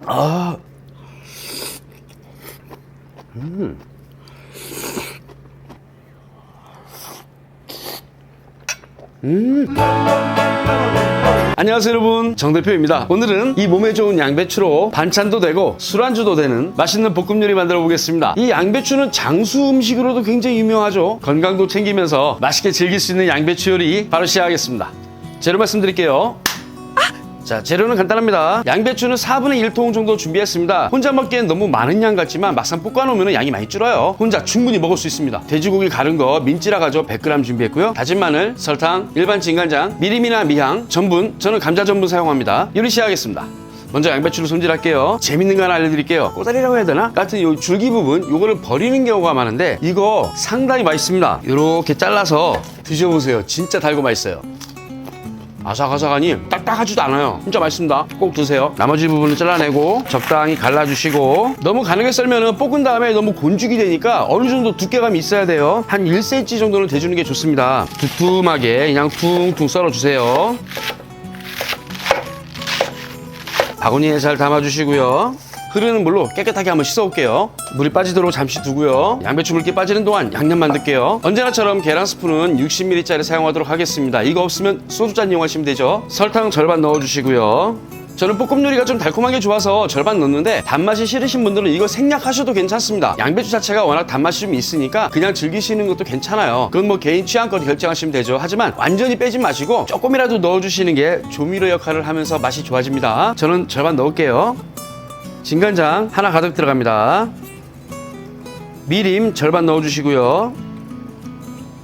아, 안녕하세요 여러분, 정대표입니다. 오늘은 이 몸에 좋은 양배추로 반찬도 되고 술안주도 되는 맛있는 볶음 요리 만들어 보겠습니다. 이 양배추는 장수 음식으로도 굉장히 유명하죠. 건강도 챙기면서 맛있게 즐길 수 있는 양배추 요리 바로 시작하겠습니다. 재료 말씀드릴게요. 자, 재료는 간단합니다. 양배추는 4분의 1통 정도 준비했습니다. 혼자 먹기엔 너무 많은 양 같지만 막상 볶아놓으면 양이 많이 줄어요. 혼자 충분히 먹을 수 있습니다. 돼지고기 가른 거 민지라 가죠 100g 준비했고요. 다진 마늘, 설탕, 일반 진간장, 미림이나 미향, 전분, 저는 감자 전분 사용합니다. 요리 시작하겠습니다. 먼저 양배추를 손질할게요. 재밌는 거 하나 알려드릴게요. 꼬다리라고 해야 되나? 같은 요 줄기 부분 요거를 버리는 경우가 많은데 이거 상당히 맛있습니다. 이렇게 잘라서 드셔보세요. 진짜 달고 맛있어요. 아삭아삭하니 딱딱하지도 않아요. 진짜 맛있습니다. 꼭 드세요. 나머지 부분을 잘라내고 적당히 갈라주시고, 너무 가늘게 썰면은 볶은 다음에 너무 곤죽이 되니까 어느 정도 두께감이 있어야 돼요. 한 1cm 정도는 대주는 게 좋습니다. 두툼하게 그냥 퉁퉁 썰어주세요. 바구니에 잘 담아주시고요. 흐르는 물로 깨끗하게 한번 씻어올게요. 물이 빠지도록 잠시 두고요. 양배추 물기 빠지는 동안 양념 만들게요. 언제나처럼 계란 스푼은 60ml짜리 사용하도록 하겠습니다. 이거 없으면 소주잔 이용하시면 되죠. 설탕 절반 넣어주시고요. 저는 볶음 요리가 좀 달콤한 게 좋아서 절반 넣는데 단맛이 싫으신 분들은 이거 생략하셔도 괜찮습니다. 양배추 자체가 워낙 단맛이 좀 있으니까 그냥 즐기시는 것도 괜찮아요. 그건 뭐 개인 취향껏 결정하시면 되죠. 하지만 완전히 빼지 마시고 조금이라도 넣어주시는 게 조미료 역할을 하면서 맛이 좋아집니다. 저는 절반 넣을게요. 진간장 하나 가득 들어갑니다. 미림 절반 넣어주시고요.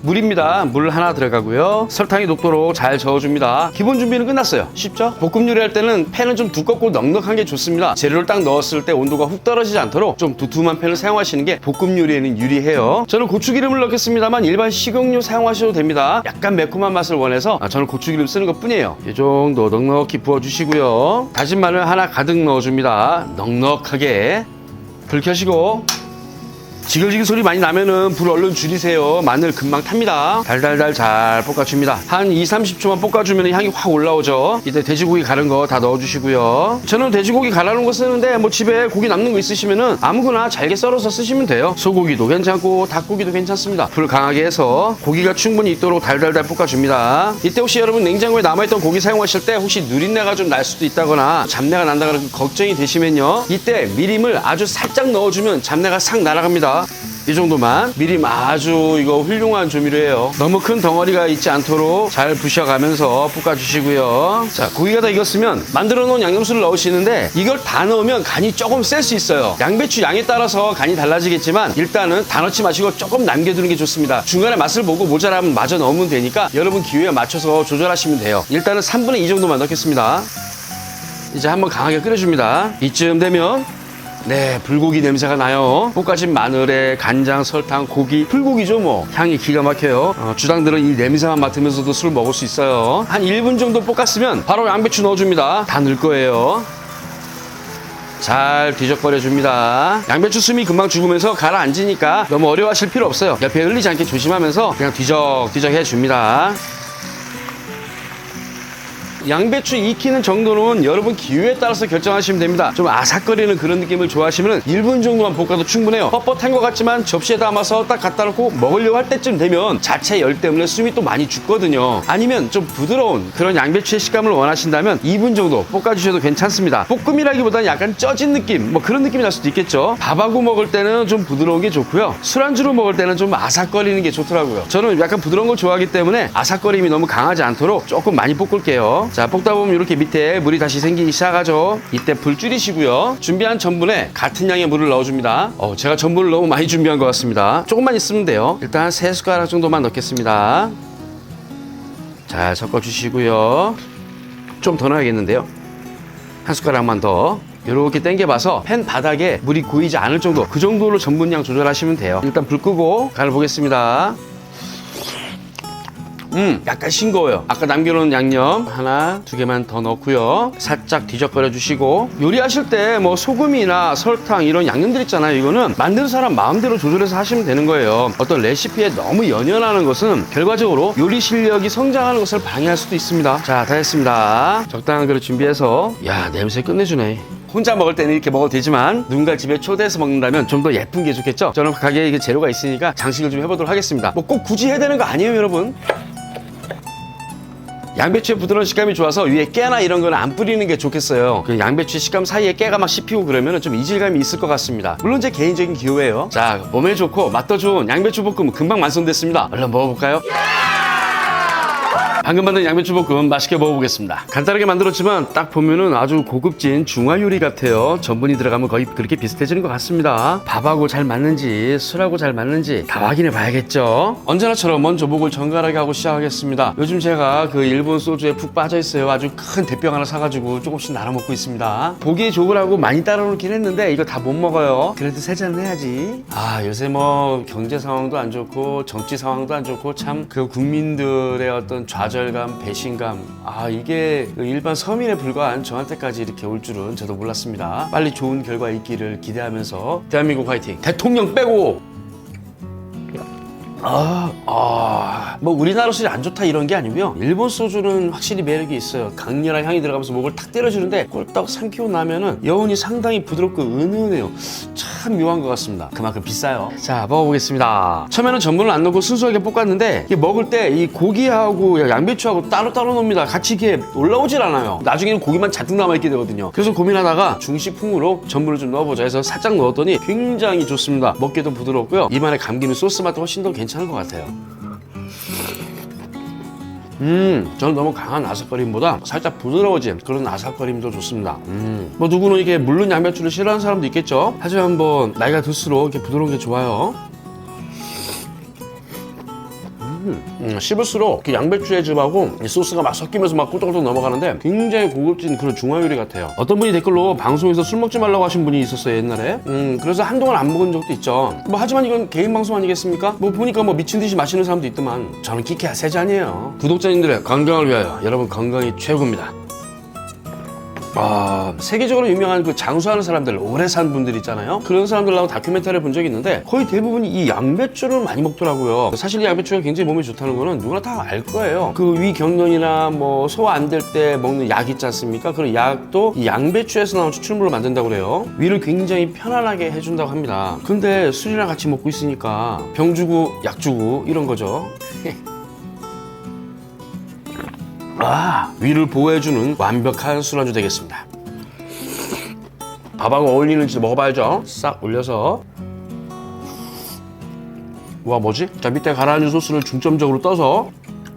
물입니다. 물 하나 들어가고요. 설탕이 녹도록 잘 저어줍니다. 기본 준비는 끝났어요. 쉽죠? 볶음 요리할 때는 팬은 좀 두껍고 넉넉한 게 좋습니다. 재료를 딱 넣었을 때 온도가 훅 떨어지지 않도록 좀 두툼한 팬을 사용하시는 게 볶음 요리에는 유리해요. 저는 고추기름을 넣겠습니다만 일반 식용유 사용하셔도 됩니다. 약간 매콤한 맛을 원해서 저는 고추기름 쓰는 것 뿐이에요. 이 정도 넉넉히 부어주시고요. 다진 마늘 하나 가득 넣어줍니다. 넉넉하게. 불 켜시고 지글지글 소리 많이 나면은 불 얼른 줄이세요. 마늘 금방 탑니다. 달달달 잘 볶아줍니다. 한 2-30초만 볶아주면 향이 확 올라오죠. 이때 돼지고기 가른 거 다 넣어주시고요. 저는 돼지고기 갈아놓은 거 쓰는데 뭐 집에 고기 남는 거 있으시면은 아무거나 잘게 썰어서 쓰시면 돼요. 소고기도 괜찮고 닭고기도 괜찮습니다. 불 강하게 해서 고기가 충분히 익도록 달달달 볶아줍니다. 이때 혹시 여러분 냉장고에 남아있던 고기 사용하실 때 혹시 누린내가 좀 날 수도 있다거나 잡내가 난다거나 걱정이 되시면요, 이때 미림을 아주 살짝 넣어주면 잡내가 싹 날아갑니다. 이 정도만. 미림 아주 이거 훌륭한 조미료예요. 너무 큰 덩어리가 있지 않도록 잘 부셔가면서 볶아주시고요. 자, 고기가 다 익었으면 만들어 놓은 양념술을 넣으시는데 이걸 다 넣으면 간이 조금 셀 수 있어요. 양배추 양에 따라서 간이 달라지겠지만 일단은 다 넣지 마시고 조금 남겨두는 게 좋습니다. 중간에 맛을 보고 모자라면 마저 넣으면 되니까 여러분 기호에 맞춰서 조절하시면 돼요. 일단은 3분의 2 정도만 넣겠습니다. 이제 한번 강하게 끓여줍니다. 이쯤 되면 네, 불고기 냄새가 나요. 볶아진 마늘에 간장, 설탕, 고기, 불고기죠 뭐. 향이 기가 막혀요. 주당들은 이 냄새만 맡으면서도 술 먹을 수 있어요. 한 1분 정도 볶았으면 바로 양배추 넣어줍니다. 다 넣을 거예요. 잘 뒤적거려줍니다. 양배추 숨이 금방 죽으면서 가라앉으니까 너무 어려워하실 필요 없어요. 옆에 흘리지 않게 조심하면서 그냥 뒤적뒤적 해줍니다. 양배추 익히는 정도는 여러분 기호에 따라서 결정하시면 됩니다. 좀 아삭거리는 그런 느낌을 좋아하시면 1분 정도만 볶아도 충분해요. 뻣뻣한 것 같지만 접시에 담아서 딱 갖다 놓고 먹으려고 할 때쯤 되면 자체 열 때문에 숨이 또 많이 죽거든요. 아니면 좀 부드러운 그런 양배추의 식감을 원하신다면 2분 정도 볶아주셔도 괜찮습니다. 볶음이라기보다는 약간 쪄진 느낌, 뭐 그런 느낌이 날 수도 있겠죠. 밥하고 먹을 때는 좀 부드러운 게 좋고요. 술안주로 먹을 때는 좀 아삭거리는 게 좋더라고요. 저는 약간 부드러운 걸 좋아하기 때문에 아삭거림이 너무 강하지 않도록 조금 많이 볶을게요. 자, 볶다 보면 이렇게 밑에 물이 다시 생기기 시작하죠. 이때 불 줄이시고요. 준비한 전분에 같은 양의 물을 넣어줍니다. 제가 전분을 너무 많이 준비한 것 같습니다. 조금만 있으면 돼요. 일단 3숟가락 정도만 넣겠습니다. 잘 섞어주시고요. 좀 더 넣어야겠는데요. 한 숟가락만 더. 이렇게 당겨봐서 팬 바닥에 물이 고이지 않을 정도, 그 정도로 전분량 조절하시면 돼요. 일단 불 끄고 간을 보겠습니다. 약간 싱거워요. 아까 남겨놓은 양념 하나, 두 개만 더 넣고요. 살짝 뒤적거려 주시고, 요리하실 때 뭐 소금이나 설탕 이런 양념들 있잖아요. 이거는 만드는 사람 마음대로 조절해서 하시면 되는 거예요. 어떤 레시피에 너무 연연하는 것은 결과적으로 요리 실력이 성장하는 것을 방해할 수도 있습니다. 자, 다 했습니다. 적당한 그릇 준비해서. 야, 냄새 끝내주네. 혼자 먹을 때는 이렇게 먹어도 되지만 누군가 집에 초대해서 먹는다면 좀 더 예쁜 게 좋겠죠? 저는 가게에 이게 재료가 있으니까 장식을 좀 해보도록 하겠습니다. 뭐 꼭 굳이 해야 되는 거 아니에요, 여러분. 양배추의 부드러운 식감이 좋아서 위에 깨나 이런 거는 안 뿌리는 게 좋겠어요. 그 양배추 식감 사이에 깨가 막 씹히고 그러면 좀 이질감이 있을 것 같습니다. 물론 제 개인적인 기호예요. 자, 몸에 좋고 맛도 좋은 양배추 볶음 금방 완성됐습니다. 얼른 먹어볼까요? 방금 만든 양배추 볶음 맛있게 먹어보겠습니다. 간단하게 만들었지만 딱 보면은 아주 고급진 중화 요리 같아요. 전분이 들어가면 거의 그렇게 비슷해지는 것 같습니다. 밥하고 잘 맞는지 술하고 잘 맞는지 다 확인해 봐야겠죠. 언제나처럼 먼저 목을 정갈하게 하고 시작하겠습니다. 요즘 제가 그 일본 소주에 푹 빠져 있어요. 아주 큰 대병 하나 사가지고 조금씩 나눠 먹고 있습니다. 보기에 좋으라고 많이 따라 놓긴 했는데 이거 다 못 먹어요. 그래도 세 잔은 해야지. 아, 요새 뭐 경제 상황도 안 좋고 정치 상황도 안 좋고 참 그 국민들의 어떤 좌절감, 배신감, 아, 이게 일반 서민에 불과한 저한테까지 이렇게 올 줄은 저도 몰랐습니다. 빨리 좋은 결과 있기를 기대하면서 대한민국 화이팅! 대통령 빼고! 뭐 우리나라 술이 안 좋다 이런 게 아니고요. 일본 소주는 확실히 매력이 있어요. 강렬한 향이 들어가면서 목을 탁 때려주는데 꿀떡 삼키고 나면은 여운이 상당히 부드럽고 은은해요. 참 묘한 것 같습니다. 그만큼 비싸요. 자, 먹어보겠습니다. 처음에는 전분을 안 넣고 순수하게 볶았는데 이게 먹을 때 이 고기하고 양배추하고 따로 놓습니다. 같이 이렇게 올라오질 않아요. 나중에는 고기만 잔뜩 남아있게 되거든요. 그래서 고민하다가 중식풍으로 전분을 좀 넣어보자 해서 살짝 넣었더니 굉장히 좋습니다. 먹기도 부드럽고요. 입안에 감기는 소스 맛도 훨씬 더 괜찮은 것 같아요. 저는 너무 강한 아삭거림보다 살짝 부드러워진 그런 아삭거림도 좋습니다. 뭐 누구는 이게 물른 양배추를 싫어하는 사람도 있겠죠. 하지만 뭐 나이가 들수록 이렇게 부드러운 게 좋아요. 씹을수록 그 양배추의 즙하고 이 소스가 막 섞이면서 막 꼬독꼬독 넘어가는데 굉장히 고급진 그런 중화 요리 같아요. 어떤 분이 댓글로 방송에서 술 먹지 말라고 하신 분이 있었어요, 옛날에. 그래서 한동안 안 먹은 적도 있죠. 뭐 하지만 이건 개인 방송 아니겠습니까? 뭐 보니까 뭐 미친 듯이 마시는 사람도 있더만 저는 끼케야 세 잔이에요. 구독자님들의 건강을 위하여 여러분 건강이 최고입니다. 세계적으로 유명한 그 장수하는 사람들, 오래 산 분들 있잖아요. 그런 사람들하고 다큐멘터리를 본 적이 있는데 거의 대부분이 이 양배추를 많이 먹더라고요. 사실 이 양배추가 굉장히 몸에 좋다는 거는 누구나 다 알 거예요. 그 위 경련이나 뭐 소화 안 될 때 먹는 약 있지 않습니까? 그런 약도 이 양배추에서 나온 추출물로 만든다고 그래요. 위를 굉장히 편안하게 해준다고 합니다. 근데 술이랑 같이 먹고 있으니까 병 주고 약 주고 이런 거죠. 위를 보호해주는 완벽한 술안주 되겠습니다. 밥하고 어울리는지 먹어봐야죠. 싹 올려서. 와, 뭐지? 자, 밑에 가라앉은 소스를 중점적으로 떠서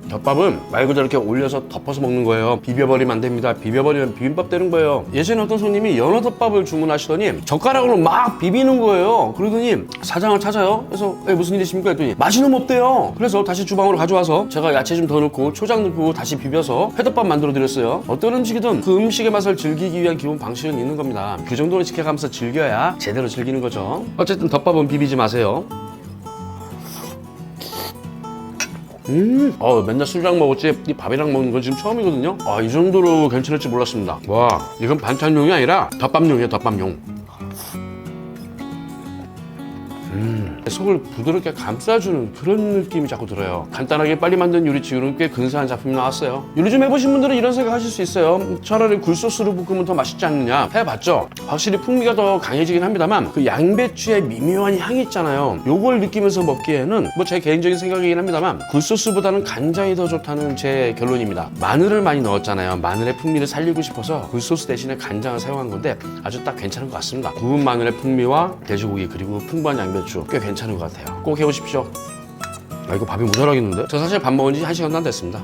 덮밥은 말 그대로 이렇게 올려서 덮어서 먹는 거예요. 비벼버리면 안 됩니다. 비벼버리면 비빔밥 되는 거예요. 예전에 어떤 손님이 연어덮밥을 주문하시더니 젓가락으로 막 비비는 거예요. 그러더니 사장을 찾아요. 그래서 무슨 일이십니까? 했더니 맛이 너무 없대요. 그래서 다시 주방으로 가져와서 제가 야채 좀 더 넣고 초장 넣고 다시 비벼서 회덮밥 만들어 드렸어요. 어떤 음식이든 그 음식의 맛을 즐기기 위한 기본 방식은 있는 겁니다. 그 정도는 지켜가면서 즐겨야 제대로 즐기는 거죠. 어쨌든 덮밥은 비비지 마세요. 맨날 술이랑 먹었지 이 밥이랑 먹는 건 지금 처음이거든요. 이 정도로 괜찮을지 몰랐습니다. 와, 이건 반찬용이 아니라 덮밥용이에요. 덮밥용. 속을 부드럽게 감싸주는 그런 느낌이 자꾸 들어요. 간단하게 빨리 만든 요리치고는 꽤 근사한 작품이 나왔어요. 요리 좀 해보신 분들은 이런 생각 하실 수 있어요. 차라리 굴소스로 볶으면 더 맛있지 않느냐. 해봤죠? 확실히 풍미가 더 강해지긴 합니다만 그 양배추의 미묘한 향이 있잖아요. 요걸 느끼면서 먹기에는 뭐 제 개인적인 생각이긴 합니다만 굴소스보다는 간장이 더 좋다는 제 결론입니다. 마늘을 많이 넣었잖아요. 마늘의 풍미를 살리고 싶어서 굴소스 대신에 간장을 사용한 건데 아주 딱 괜찮은 것 같습니다. 구운 마늘의 풍미와 돼지고기 그리고 풍부한 양배추 꽤 괜찮은 것 같아요. 꼭 해보십시오. 이거 밥이 모자라겠는데? 저 사실 밥 먹은 지 1시간도 안 됐습니다.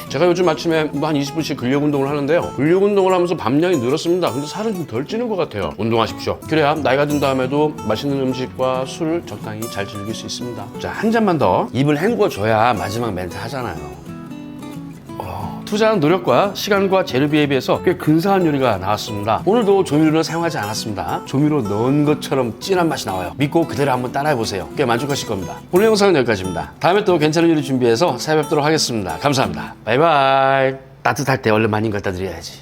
제가 요즘 아침에 뭐 한 20분씩 근력 운동을 하는데요. 근력 운동을 하면서 밥량이 늘었습니다. 근데 살은 좀 덜 찌는 것 같아요. 운동하십시오. 그래야 나이가 든 다음에도 맛있는 음식과 술을 적당히 잘 즐길 수 있습니다. 자, 한 잔만 더 입을 헹궈줘야 마지막 멘트 하잖아요. 투자한 노력과 시간과 재료비에 비해서 꽤 근사한 요리가 나왔습니다. 오늘도 조미료는 사용하지 않았습니다. 조미료 넣은 것처럼 진한 맛이 나와요. 믿고 그대로 한번 따라해보세요. 꽤 만족하실 겁니다. 오늘 영상은 여기까지입니다. 다음에 또 괜찮은 요리 준비해서 찾아뵙도록 하겠습니다. 감사합니다. 바이바이. 따뜻할 때 얼른 많이 갖다 드려야지.